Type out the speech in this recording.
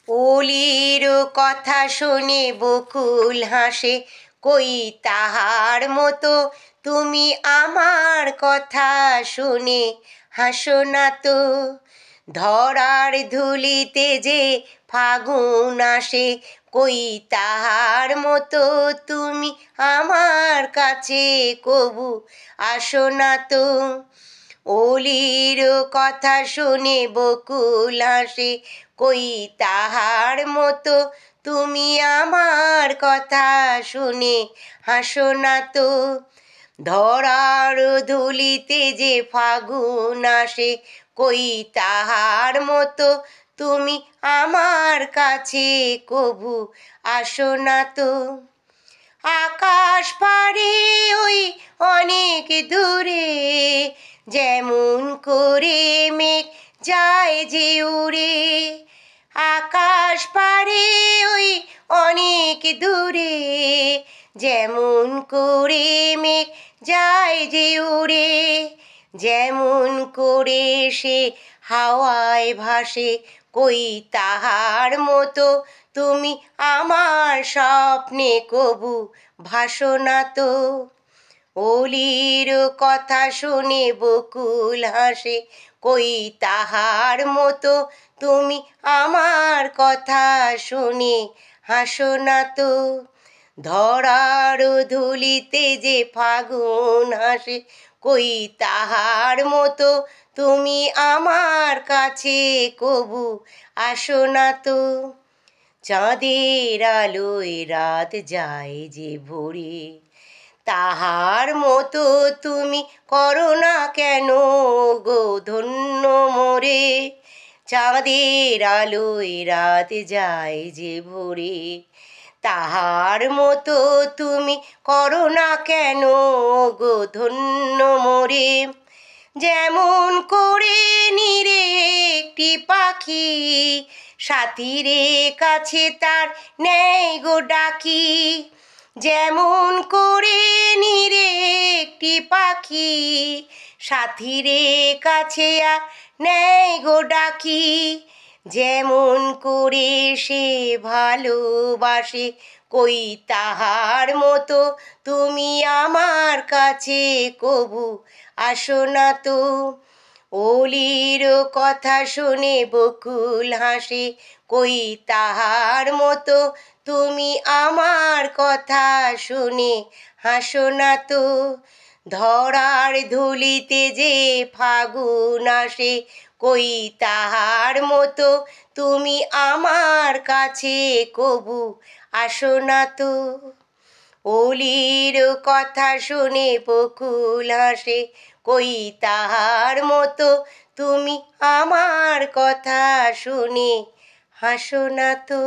ওলির কথা শুনে বকুল হাসে, কই তাহার মতো তুমি আমার কথা শুনে হাসো না তো। ধরার ধুলিতে যে ফাগুন আসে, কই তাহার মতো তুমি আমার কাছে কবু আসো না তো। ওলির কথা শুনে বকুল হাসে, কই তাহার মতো তুমি আমার কথা শুনে হাসো না তো। ধরার ধুলিতে যে ফাগুন আসে, কই তাহার মতো তুমি আমার কাছে কবু আসো না তো। আকাশ পারে ওই অনেক দূরে, যেমন করে মেঘ যায় যে উড়ে। আকাশ পারে ওই অনেক দূরে, যেমন করে মেঘ যায় যে উড়ে। যেমন করে সে হাওয়ায় ভাসে, কই তাহার মতো তুমি আমার স্বপ্নে কবু ভাসো না তো। ওলির কথা শুনে বকুল হাসে, কই তাহার মতো তুমি আমার কথা শুনে হাসো না তো। ধরার ধুলিতে যে ফাগুন হাসে, কই তাহার মতো তুমি আমার কাছে কবু আসো না তো। চাঁদের আলোয় রাত যায় যে ভরে, তাহার মতো তুমি করো না কেন গো ধন্য মোরে। চাঁদের আলোয় রাত যায় যে ভরে, তাহার মতো তুমি করো না কেন গো ধন্য মোরে। যেমন করে নিরে একটি পাখি, সাথীরে কাছে তার নেয় গো ডাকি। যেমন করে নিরে একটি পাখি, সাথীরে কাছে আর নেয় গো ডাকি। যেমন করে সে ভালোবাসে, কই তাহার মতো তুমি আমার কাছে কবু আসো না তো। ওলির কথা শুনে বকুল হাসে, কই তাহার মতো তুমি আমার কথা শুনে হাসো না তো। ধরার ধুলিতে যে ফাগুন আসে, কই তাহার মতো তুমি আমার কাছে কবু আসো না তো। ওলির কথা শুনে বকুল হাসে, কই তাহার মতো তুমি আমার কথা শুনে হাসো না তো।